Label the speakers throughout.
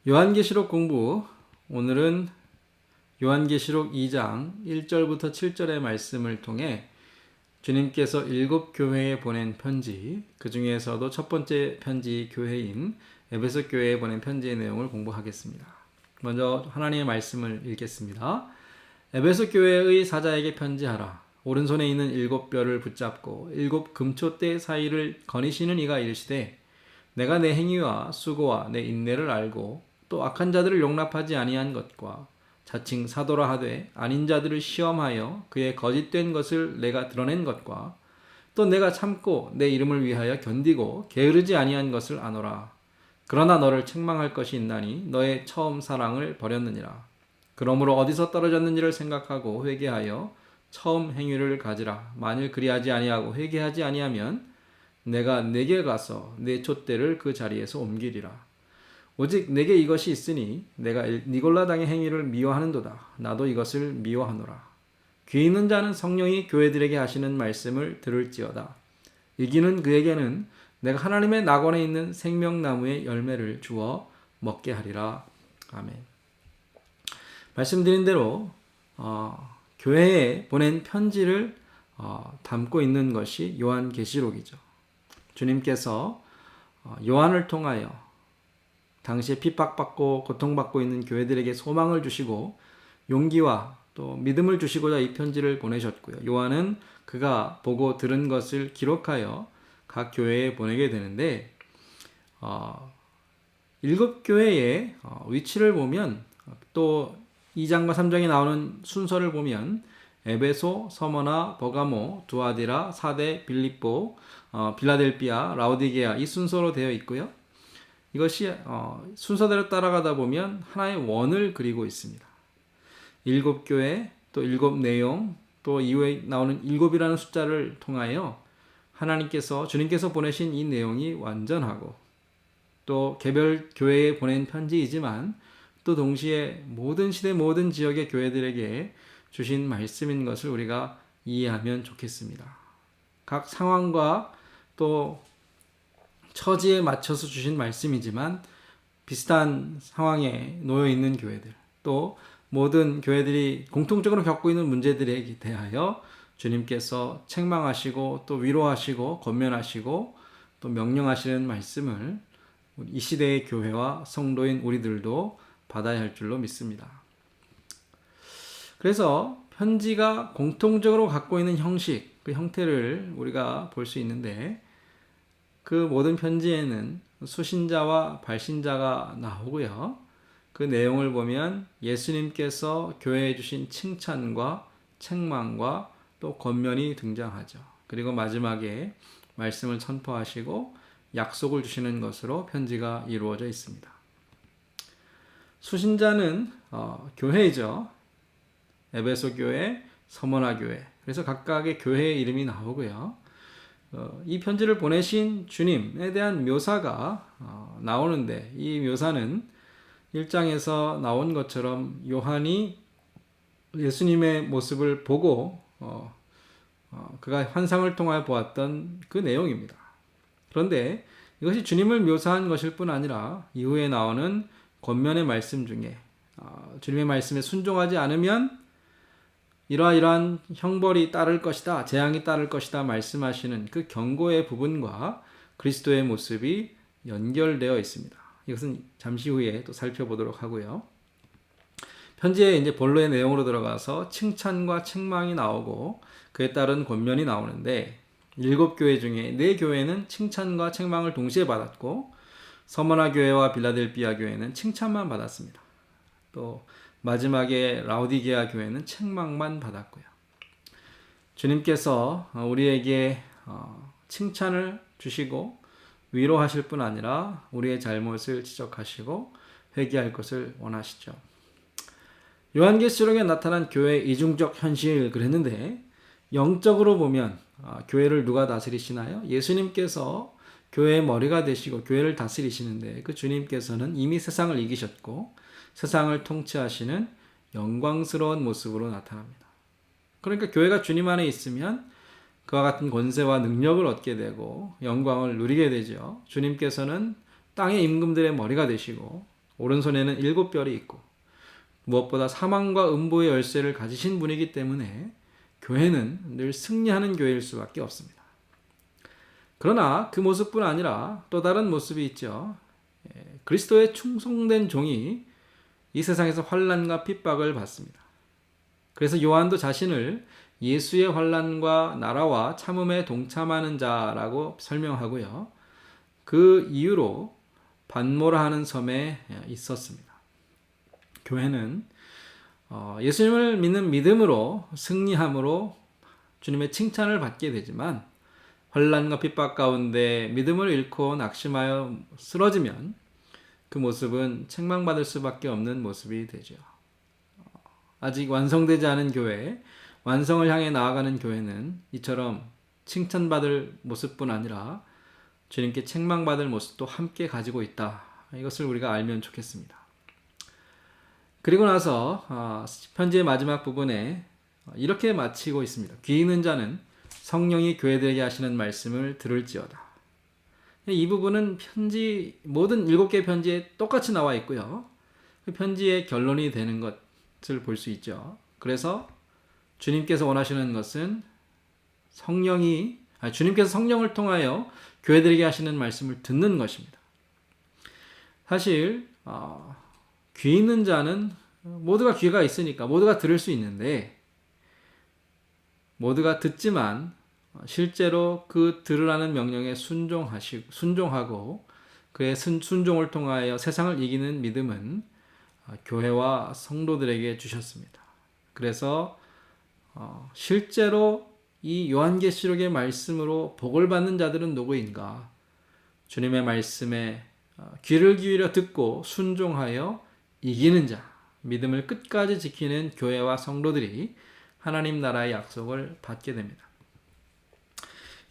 Speaker 1: 요한계시록 공부, 오늘은 요한계시록 2장 1절부터 7절의 말씀을 통해 주님께서 7교회에 보낸 편지, 그 중에서도 첫 번째 편지 교회인 에베소 교회에 보낸 편지의 내용을 공부하겠습니다. 먼저 하나님의 말씀을 읽겠습니다. 에베소 교회의 사자에게 편지하라. 오른손에 있는 7뼈를 붙잡고 7 금초대 사이를 거니시는 이가 이르시되, 내가 내 행위와 수고와 내 인내를 알고 또 악한 자들을 용납하지 아니한 것과 자칭 사도라 하되 아닌 자들을 시험하여 그의 거짓된 것을 내가 드러낸 것과 또 내가 참고 내 이름을 위하여 견디고 게으르지 아니한 것을 아노라. 그러나 너를 책망할 것이 있나니 너의 처음 사랑을 버렸느니라. 그러므로 어디서 떨어졌는지를 생각하고 회개하여 처음 행위를 가지라. 만일 그리하지 아니하고 회개하지 아니하면 내가 내게 가서 내 촛대를 그 자리에서 옮기리라. 오직 내게 이것이 있으니 내가 니골라당의 행위를 미워하는도다. 나도 이것을 미워하노라. 귀 있는 자는 성령이 교회들에게 하시는 말씀을 들을지어다. 이기는 그에게는 내가 하나님의 낙원에 있는 생명나무의 열매를 주어 먹게 하리라. 아멘. 말씀드린 대로 교회에 보낸 편지를 담고 있는 것이 요한계시록이죠. 주님께서 요한을 통하여 당시에 핍박받고 고통받고 있는 교회들에게 소망을 주시고 용기와 또 믿음을 주시고자 이 편지를 보내셨고요. 요한은 그가 보고 들은 것을 기록하여 각 교회에 보내게 되는데 7교회의 위치를 보면 또 2장과 3장에 나오는 순서를 보면 에베소, 서머나, 버가모, 두아디라, 사데, 빌립보, 빌라델비아, 라오디게아 이 순서로 되어 있고요. 이것이 순서대로 따라가다 보면 하나의 원을 그리고 있습니다. 7교회, 또 7 내용, 또 이후에 나오는 7이라는 숫자를 통하여 주님께서 보내신 이 내용이 완전하고 또 개별 교회에 보낸 편지이지만 또 동시에 모든 시대 모든 지역의 교회들에게 주신 말씀인 것을 우리가 이해하면 좋겠습니다. 각 상황과 또 처지에 맞춰서 주신 말씀이지만 비슷한 상황에 놓여 있는 교회들, 또 모든 교회들이 공통적으로 겪고 있는 문제들에 대하여 주님께서 책망하시고 또 위로하시고 권면하시고 또 명령하시는 말씀을 이 시대의 교회와 성도인 우리들도 받아야 할 줄로 믿습니다. 그래서 편지가 공통적으로 갖고 있는 형식, 그 형태를 우리가 볼 수 있는데 그 모든 편지에는 수신자와 발신자가 나오고요. 그 내용을 보면 예수님께서 교회에 주신 칭찬과 책망과 또 권면이 등장하죠. 그리고 마지막에 말씀을 선포하시고 약속을 주시는 것으로 편지가 이루어져 있습니다. 수신자는 교회이죠. 에베소 교회, 서머나 교회. 그래서 각각의 교회의 이름이 나오고요. 이 편지를 보내신 주님에 대한 묘사가 나오는데 이 묘사는 1장에서 나온 것처럼 요한이 예수님의 모습을 보고 그가 환상을 통하여 보았던 그 내용입니다. 그런데 이것이 주님을 묘사한 것일 뿐 아니라 이후에 나오는 권면의 말씀 중에 주님의 말씀에 순종하지 않으면 이러한 형벌이 따를 것이다, 재앙이 따를 것이다 말씀하시는 그 경고의 부분과 그리스도의 모습이 연결되어 있습니다. 이것은 잠시 후에 또 살펴보도록 하고요. 편지의 이제 본론의 내용으로 들어가서 칭찬과 책망이 나오고 그에 따른 권면이 나오는데 7교회 중에 4교회는 칭찬과 책망을 동시에 받았고 서머나 교회와 빌라델비아 교회는 칭찬만 받았습니다. 또 마지막에 라오디게아 교회는 책망만 받았고요. 주님께서 우리에게 칭찬을 주시고 위로하실 뿐 아니라 우리의 잘못을 지적하시고 회개할 것을 원하시죠. 요한계시록에 나타난 교회의 이중적 현실 그랬는데 영적으로 보면 교회를 누가 다스리시나요? 예수님께서 교회의 머리가 되시고 교회를 다스리시는데 그 주님께서는 이미 세상을 이기셨고 세상을 통치하시는 영광스러운 모습으로 나타납니다. 그러니까 교회가 주님 안에 있으면 그와 같은 권세와 능력을 얻게 되고 영광을 누리게 되죠. 주님께서는 땅의 임금들의 머리가 되시고 오른손에는 7뼈이 있고 무엇보다 사망과 음보의 열쇠를 가지신 분이기 때문에 교회는 늘 승리하는 교회일 수밖에 없습니다. 그러나 그 모습뿐 아니라 또 다른 모습이 있죠. 그리스도의 충성된 종이 이 세상에서 환난과 핍박을 받습니다. 그래서 요한도 자신을 예수의 환난과 나라와 참음에 동참하는 자라고 설명하고요. 그 이유로 반모라 하는 섬에 있었습니다. 교회는 예수님을 믿는 믿음으로 승리함으로 주님의 칭찬을 받게 되지만 환난과 핍박 가운데 믿음을 잃고 낙심하여 쓰러지면 그 모습은 책망받을 수밖에 없는 모습이 되죠. 아직 완성되지 않은 교회, 완성을 향해 나아가는 교회는 이처럼 칭찬받을 모습뿐 아니라 주님께 책망받을 모습도 함께 가지고 있다. 이것을 우리가 알면 좋겠습니다. 그리고 나서 편지의 마지막 부분에 이렇게 마치고 있습니다. 귀 있는 자는 성령이 교회들에게 하시는 말씀을 들을지어다. 이 부분은 편지 모든 7개의 편지에 똑같이 나와 있고요. 그 편지의 결론이 되는 것을 볼 수 있죠. 그래서 주님께서 원하시는 것은 주님께서 성령을 통하여 교회들에게 하시는 말씀을 듣는 것입니다. 사실 귀 있는 자는 모두가 귀가 있으니까 모두가 들을 수 있는데 모두가 듣지만 실제로 그 들으라는 명령에 순종하고 그의 순종을 통하여 세상을 이기는 믿음은 교회와 성도들에게 주셨습니다. 그래서 실제로 이 요한계시록의 말씀으로 복을 받는 자들은 누구인가? 주님의 말씀에 귀를 기울여 듣고 순종하여 이기는 자, 믿음을 끝까지 지키는 교회와 성도들이 하나님 나라의 약속을 받게 됩니다.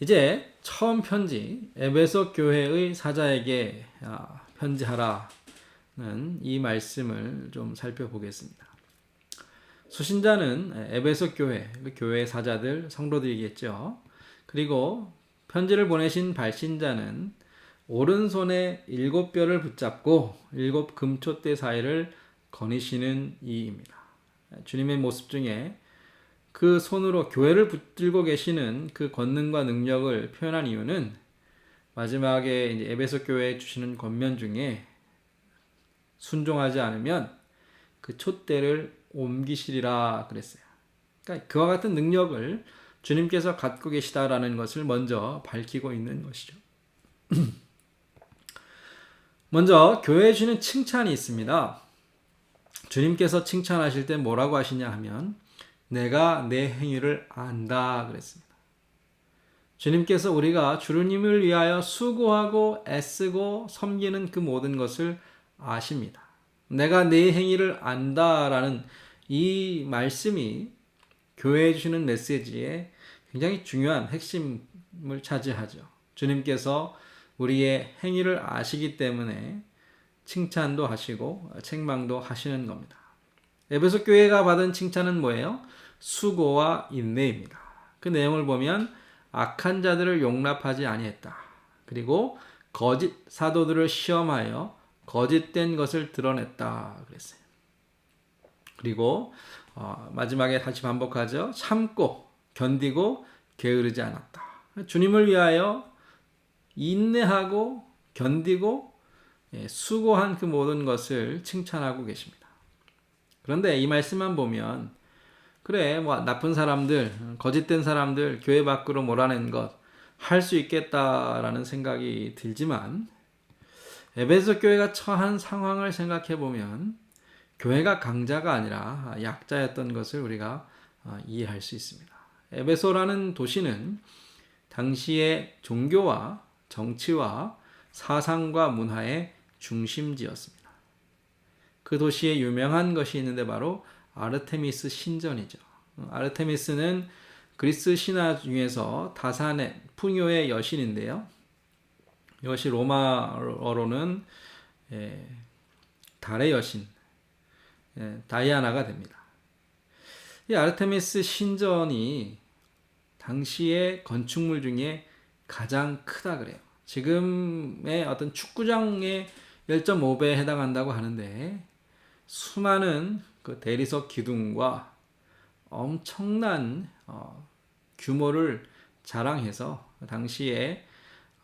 Speaker 1: 이제 처음 편지, 에베소 교회의 사자에게 편지하라는 이 말씀을 좀 살펴보겠습니다. 수신자는 에베소 교회, 교회의 사자들, 성도들이겠죠. 그리고 편지를 보내신 발신자는 오른손에 7뼈를 붙잡고 7 금촛대 사이를 거니시는 이입니다. 주님의 모습 중에 그 손으로 교회를 붙들고 계시는 그 권능과 능력을 표현한 이유는 마지막에 이제 에베소 교회에 주시는 권면 중에 순종하지 않으면 그 촛대를 옮기시리라 그랬어요. 그러니까 그와 같은 능력을 주님께서 갖고 계시다라는 것을 먼저 밝히고 있는 것이죠. 먼저 교회에 주는 칭찬이 있습니다. 주님께서 칭찬하실 때 뭐라고 하시냐 하면 내가 내 행위를 안다 그랬습니다. 주님께서 우리가 주님을 위하여 수고하고 애쓰고 섬기는 그 모든 것을 아십니다. 내가 내 행위를 안다라는 이 말씀이 교회에 주시는 메시지에 굉장히 중요한 핵심을 차지하죠. 주님께서 우리의 행위를 아시기 때문에 칭찬도 하시고 책망도 하시는 겁니다. 에베소 교회가 받은 칭찬은 뭐예요? 수고와 인내입니다. 그 내용을 보면 악한 자들을 용납하지 아니했다. 그리고 거짓 사도들을 시험하여 거짓된 것을 드러냈다 그랬어요. 그리고 마지막에 다시 반복하죠. 참고 견디고 게으르지 않았다. 주님을 위하여 인내하고 견디고 수고한 그 모든 것을 칭찬하고 계십니다. 그런데 이 말씀만 보면 그래 나쁜 사람들, 거짓된 사람들 교회 밖으로 몰아낸 것 할 수 있겠다라는 생각이 들지만 에베소 교회가 처한 상황을 생각해 보면 교회가 강자가 아니라 약자였던 것을 우리가 이해할 수 있습니다. 에베소라는 도시는 당시의 종교와 정치와 사상과 문화의 중심지였습니다. 그 도시에 유명한 것이 있는데 바로 아르테미스 신전이죠. 아르테미스는 그리스 신화 중에서 다산의 풍요의 여신인데요. 이것이 로마어로는 달의 여신 다이아나가 됩니다. 이 아르테미스 신전이 당시의 건축물 중에 가장 크다 그래요. 지금의 어떤 축구장의 1.5배에 해당한다고 하는데 수많은 그 대리석 기둥과 엄청난 규모를 자랑해서 당시에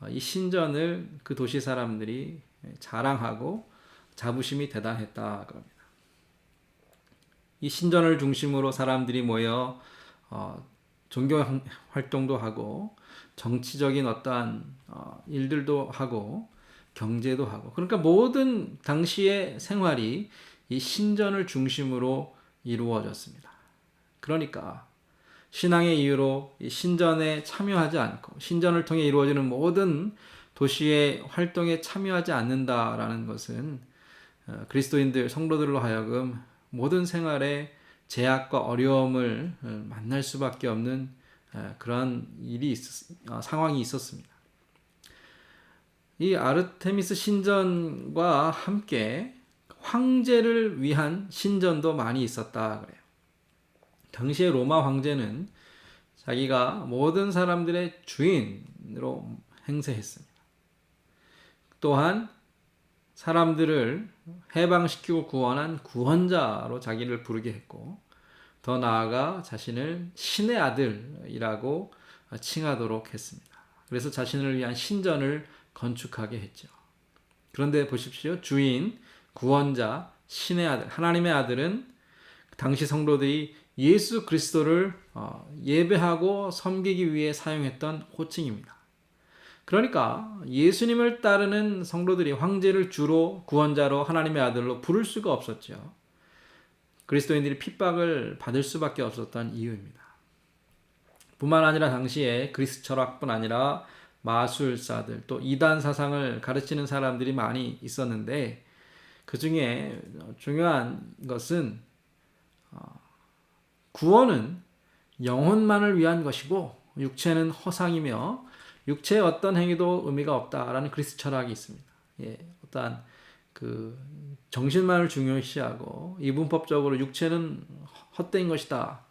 Speaker 1: 이 신전을 그 도시 사람들이 자랑하고 자부심이 대단했다 그럽니다. 이 신전을 중심으로 사람들이 모여 종교 활동도 하고 정치적인 어떠한 일들도 하고 경제도 하고, 그러니까 모든 당시의 생활이 이 신전을 중심으로 이루어졌습니다. 그러니까 신앙의 이유로 이 신전에 참여하지 않고 신전을 통해 이루어지는 모든 도시의 활동에 참여하지 않는다라는 것은 그리스도인들 성도들로 하여금 모든 생활에 제약과 어려움을 만날 수밖에 없는 그런 상황이 있었습니다. 이 아르테미스 신전과 함께 황제를 위한 신전도 많이 있었다 그래요. 당시의 로마 황제는 자기가 모든 사람들의 주인으로 행세했습니다. 또한 사람들을 해방시키고 구원한 구원자로 자기를 부르게 했고, 더 나아가 자신을 신의 아들이라고 칭하도록 했습니다. 그래서 자신을 위한 신전을 건축하게 했죠. 그런데 보십시오. 주인, 구원자, 신의 아들, 하나님의 아들은 당시 성도들이 예수 그리스도를 예배하고 섬기기 위해 사용했던 호칭입니다. 그러니까 예수님을 따르는 성도들이 황제를 주로 구원자로 하나님의 아들로 부를 수가 없었죠. 그리스도인들이 핍박을 받을 수밖에 없었던 이유입니다. 뿐만 아니라 당시에 그리스 철학뿐 아니라 마술사들, 또 이단 사상을 가르치는 사람들이 많이 있었는데, 그 중에 중요한 것은 구원은 영혼만을 위한 것이고 육체는 허상이며 육체의 어떤 행위도 의미가 없다라는 그리스 철학이 있습니다. 어떠한 그 정신만을 중요시하고 이분법적으로 육체는 헛된 것이다.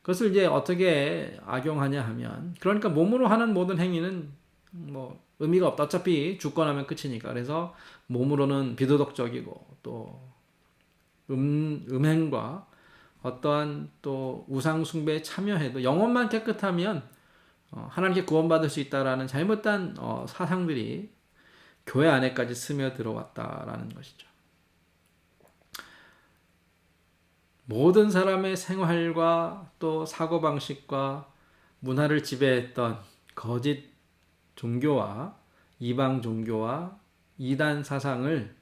Speaker 1: 그것을 이제 어떻게 악용하냐 하면, 그러니까 몸으로 하는 모든 행위는 뭐 의미가 없다. 어차피 죽고 나면 끝이니까. 그래서 몸으로는 비도덕적이고 또 음행과 어떠한 또 우상 숭배에 참여해도 영혼만 깨끗하면 하나님께 구원받을 수 있다라는 잘못된 사상들이 교회 안에까지 스며들어왔다라는 것이죠. 모든 사람의 생활과 또 사고방식과 문화를 지배했던 거짓 종교와 이방 종교와 이단 사상을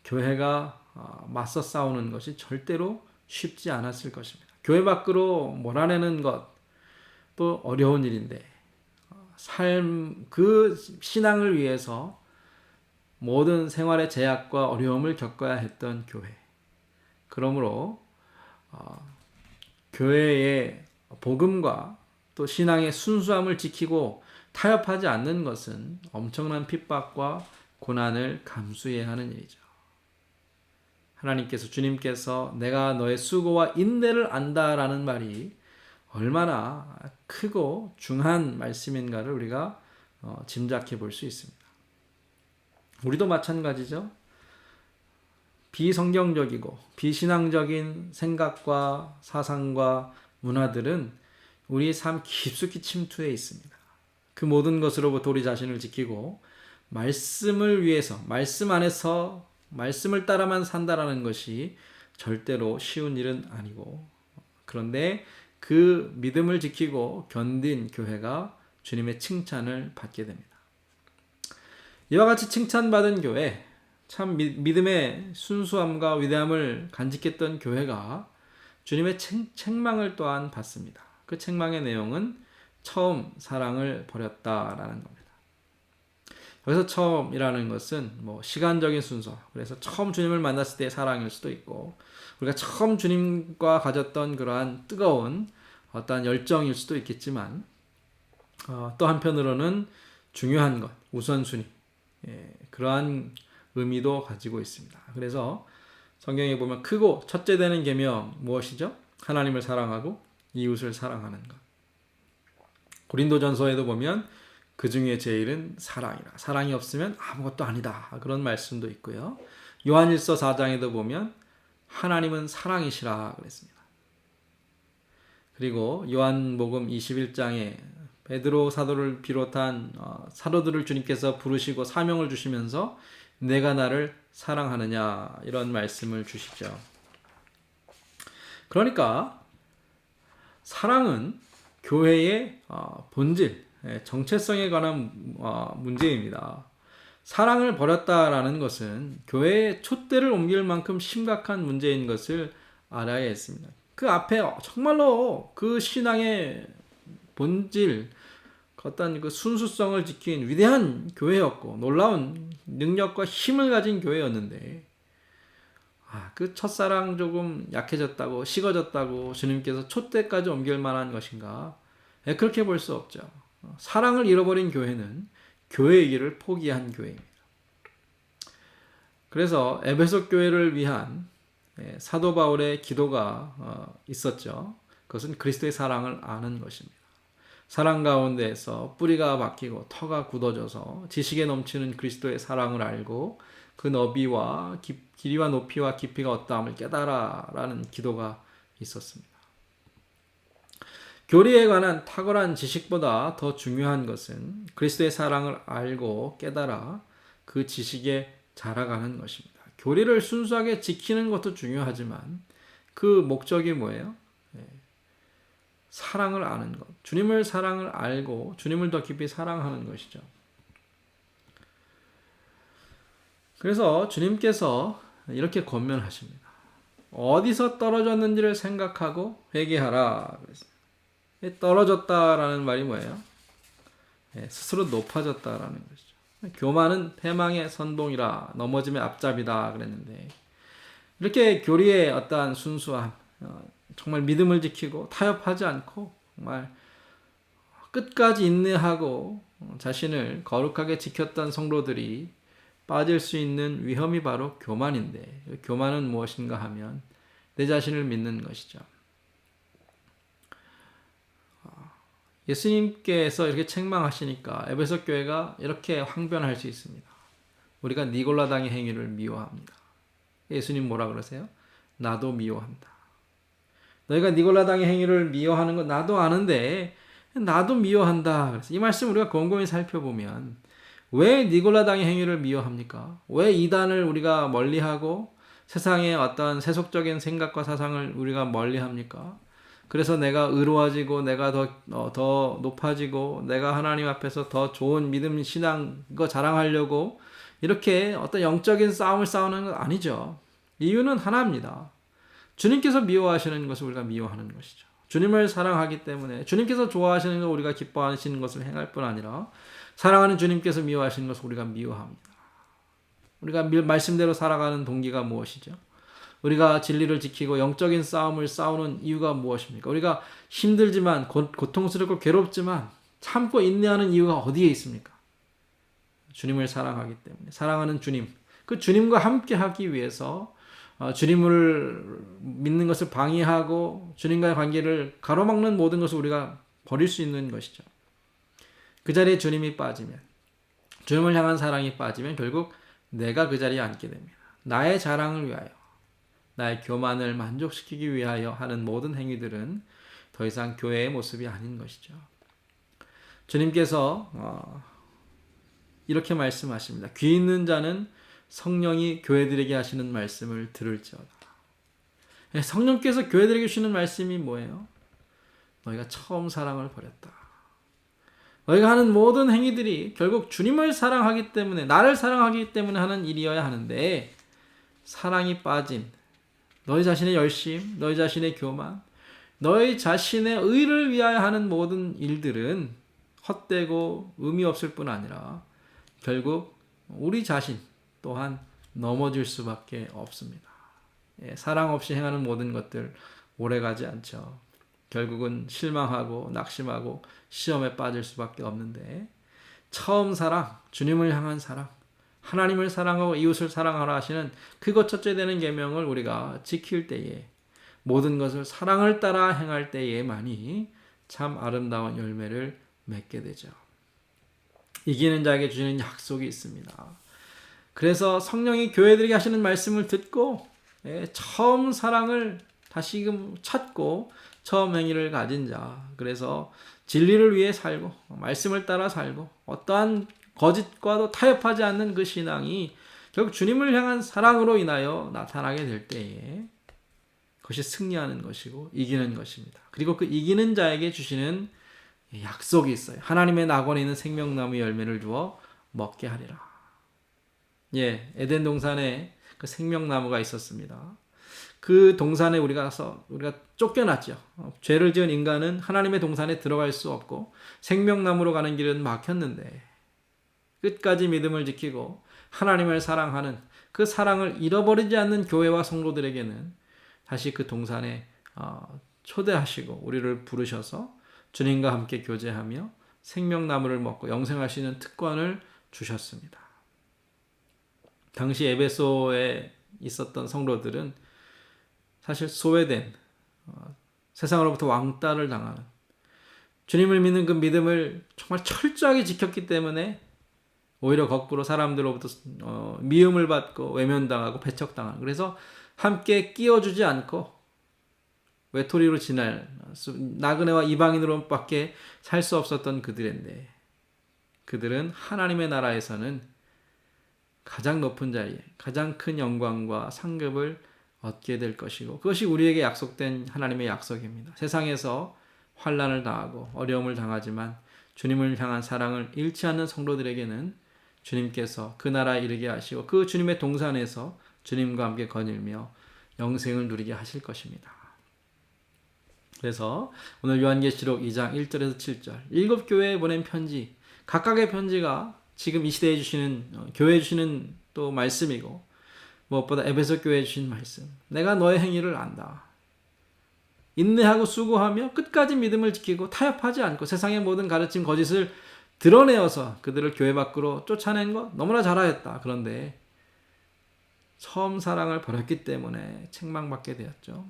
Speaker 1: 교회가 맞서 싸우는 것이 절대로 쉽지 않았을 것입니다. 교회 밖으로 몰아내는 것도 어려운 일인데, 그 신앙을 위해서 모든 생활의 제약과 어려움을 겪어야 했던 교회. 그러므로 교회의 복음과 또 신앙의 순수함을 지키고 타협하지 않는 것은 엄청난 핍박과 고난을 감수해야 하는 일이죠. 하나님께서, 주님께서 내가 너의 수고와 인내를 안다라는 말이 얼마나 크고 중한 말씀인가를 우리가 짐작해 볼 수 있습니다. 우리도 마찬가지죠. 비성경적이고 비신앙적인 생각과 사상과 문화들은 우리의 삶 깊숙이 침투해 있습니다. 그 모든 것으로부터 우리 자신을 지키고 말씀을 위해서, 말씀 안에서 말씀을 따라만 산다라는 것이 절대로 쉬운 일은 아니고, 그런데 그 믿음을 지키고 견딘 교회가 주님의 칭찬을 받게 됩니다. 이와 같이 칭찬받은 교회, 참 믿음의 순수함과 위대함을 간직했던 교회가 주님의 책망을 또한 받습니다. 그 책망의 내용은 처음 사랑을 버렸다라는 겁니다. 여기서 처음이라는 것은 뭐 시간적인 순서, 그래서 처음 주님을 만났을 때의 사랑일 수도 있고, 우리가 처음 주님과 가졌던 그러한 뜨거운 어떠한 열정일 수도 있겠지만, 또 한편으로는 중요한 것, 우선순위, 그러한 의미도 가지고 있습니다. 그래서 성경에 보면 크고 첫째 되는 계명 무엇이죠? 하나님을 사랑하고 이웃을 사랑하는 것. 고린도전서에도 보면 그 중에 제일은 사랑이라. 사랑이 없으면 아무것도 아니다. 그런 말씀도 있고요. 요한일서 4장에도 보면 하나님은 사랑이시라 그랬습니다. 그리고 요한복음 21장에 베드로 사도를 비롯한 사도들을 주님께서 부르시고 사명을 주시면서 내가 나를 사랑하느냐 이런 말씀을 주시죠. 그러니까 사랑은 교회의 본질, 정체성에 관한 문제입니다. 사랑을 버렸다라는 것은 교회의 촛대를 옮길 만큼 심각한 문제인 것을 알아야 했습니다. 그 앞에 정말로 그 신앙의 본질, 어떤 그 순수성을 지킨 위대한 교회였고 놀라운 능력과 힘을 가진 교회였는데 그 첫사랑 조금 약해졌다고 식어졌다고 주님께서 촛대까지 옮길 만한 것인가? 그렇게 볼 수 없죠. 사랑을 잃어버린 교회는 교회의 길을 포기한 교회입니다. 그래서 에베소 교회를 위한 사도 바울의 기도가 있었죠. 그것은 그리스도의 사랑을 아는 것입니다. 사랑 가운데에서 뿌리가 박히고 터가 굳어져서 지식에 넘치는 그리스도의 사랑을 알고 그 너비와 길이와 높이와 깊이가 어떠함을 깨달아라는 기도가 있었습니다. 교리에 관한 탁월한 지식보다 더 중요한 것은 그리스도의 사랑을 알고 깨달아 그 지식에 자라가는 것입니다. 교리를 순수하게 지키는 것도 중요하지만 그 목적이 뭐예요? 사랑을 아는 것. 주님을 사랑을 알고 주님을 더 깊이 사랑하는 것이죠. 그래서 주님께서 이렇게 권면하십니다. 어디서 떨어졌는지를 생각하고 회개하라. 떨어졌다라는 말이 뭐예요? 스스로 높아졌다라는 것이죠. 교만은 패망의 선봉이라 넘어짐의 앞잡이다 그랬는데 이렇게 교리의 어떠한 순수함, 정말 믿음을 지키고 타협하지 않고 정말 끝까지 인내하고 자신을 거룩하게 지켰던 성도들이 빠질 수 있는 위험이 바로 교만인데 교만은 무엇인가 하면 내 자신을 믿는 것이죠. 예수님께서 이렇게 책망하시니까 에베소 교회가 이렇게 항변할 수 있습니다. 우리가 니골라당의 행위를 미워합니다. 예수님 뭐라 그러세요? 나도 미워한다. 너희가 니골라당의 행위를 미워하는 건 나도 아는데 나도 미워한다. 그래서 이 말씀 우리가 곰곰이 살펴보면 왜 니골라당의 행위를 미워합니까? 왜 이단을 우리가 멀리하고 세상의 어떤 세속적인 생각과 사상을 우리가 멀리합니까? 그래서 내가 의로워지고 내가 더 높아지고 내가 하나님 앞에서 더 좋은 믿음 신앙 거 자랑하려고 이렇게 어떤 영적인 싸움을 싸우는 건 아니죠. 이유는 하나입니다. 주님께서 미워하시는 것을 우리가 미워하는 것이죠. 주님을 사랑하기 때문에 주님께서 좋아하시는 것 우리가 기뻐하시는 것을 행할 뿐 아니라 사랑하는 주님께서 미워하시는 것을 우리가 미워합니다. 우리가 말씀대로 살아가는 동기가 무엇이죠? 우리가 진리를 지키고 영적인 싸움을 싸우는 이유가 무엇입니까? 우리가 힘들지만 고통스럽고 괴롭지만 참고 인내하는 이유가 어디에 있습니까? 주님을 사랑하기 때문에 사랑하는 주님, 그 주님과 함께 하기 위해서 주님을 믿는 것을 방해하고 주님과의 관계를 가로막는 모든 것을 우리가 버릴 수 있는 것이죠. 그 자리에 주님이 빠지면 주님을 향한 사랑이 빠지면 결국 내가 그 자리에 앉게 됩니다. 나의 자랑을 위하여 나의 교만을 만족시키기 위하여 하는 모든 행위들은 더 이상 교회의 모습이 아닌 것이죠. 주님께서 이렇게 말씀하십니다. 귀 있는 자는 성령이 교회들에게 하시는 말씀을 들을지어다. 성령께서 교회들에게 주시는 말씀이 뭐예요? 너희가 처음 사랑을 버렸다. 너희가 하는 모든 행위들이 결국 주님을 사랑하기 때문에 나를 사랑하기 때문에 하는 일이어야 하는데 사랑이 빠진 너희 자신의 열심, 너희 자신의 교만, 너희 자신의 의를 위하여 하는 모든 일들은 헛되고 의미 없을 뿐 아니라 결국 우리 자신 또한 넘어질 수밖에 없습니다. 사랑 없이 행하는 모든 것들 오래가지 않죠. 결국은 실망하고 낙심하고 시험에 빠질 수밖에 없는데 처음 사랑, 주님을 향한 사랑, 하나님을 사랑하고 이웃을 사랑하라 하시는 그것 첫째 되는 계명을 우리가 지킬 때에 모든 것을 사랑을 따라 행할 때에만이 참 아름다운 열매를 맺게 되죠. 이기는 자에게 주시는 약속이 있습니다. 그래서 성령이 교회들에게 하시는 말씀을 듣고 처음 사랑을 다시금 찾고 처음 행위를 가진 자, 그래서 진리를 위해 살고 말씀을 따라 살고 어떠한 거짓과도 타협하지 않는 그 신앙이 결국 주님을 향한 사랑으로 인하여 나타나게 될 때에 그것이 승리하는 것이고 이기는 것입니다. 그리고 그 이기는 자에게 주시는 약속이 있어요. 하나님의 낙원에 있는 생명나무 열매를 주어 먹게 하리라. 에덴 동산에 그 생명나무가 있었습니다. 그 동산에 우리가 쫓겨났죠. 죄를 지은 인간은 하나님의 동산에 들어갈 수 없고 생명나무로 가는 길은 막혔는데 끝까지 믿음을 지키고 하나님을 사랑하는 그 사랑을 잃어버리지 않는 교회와 성도들에게는 다시 그 동산에 초대하시고 우리를 부르셔서 주님과 함께 교제하며 생명나무를 먹고 영생할 수 있는 특권을 주셨습니다. 당시 에베소에 있었던 성도들은 사실 소외된 세상으로부터 왕따를 당하는 주님을 믿는 그 믿음을 정말 철저하게 지켰기 때문에 오히려 거꾸로 사람들로부터 미움을 받고 외면당하고 배척당하는, 그래서 함께 끼워주지 않고 외톨이로 지낼 나그네와 이방인으로밖에 살 수 없었던 그들인데 그들은 하나님의 나라에서는 가장 높은 자리에 가장 큰 영광과 상급을 얻게 될 것이고 그것이 우리에게 약속된 하나님의 약속입니다. 세상에서 환난을 당하고 어려움을 당하지만 주님을 향한 사랑을 잃지 않는 성도들에게는 주님께서 그 나라에 이르게 하시고 그 주님의 동산에서 주님과 함께 거닐며 영생을 누리게 하실 것입니다. 그래서 오늘 요한계시록 2장 1절에서 7절 7교회에 보낸 편지, 각각의 편지가 지금 이 시대에 주시는 교회에 주시는 또 말씀이고 무엇보다 에베소 교회에 주신 말씀, 내가 너의 행위를 안다. 인내하고 수고하며 끝까지 믿음을 지키고 타협하지 않고 세상의 모든 가르침 거짓을 드러내어서 그들을 교회 밖으로 쫓아낸 것 너무나 잘하였다. 그런데 처음 사랑을 버렸기 때문에 책망받게 되었죠.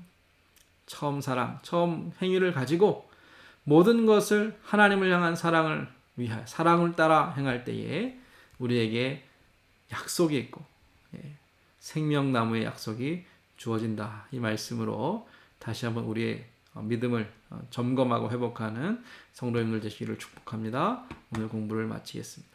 Speaker 1: 처음 사랑, 처음 행위를 가지고 모든 것을 하나님을 향한 사랑을 위하여 사랑을 따라 행할 때에 우리에게 약속이 있고 생명나무의 약속이 주어진다. 이 말씀으로 다시 한번 우리의 믿음을 점검하고 회복하는 성도님들 되시기를 축복합니다. 오늘 공부를 마치겠습니다.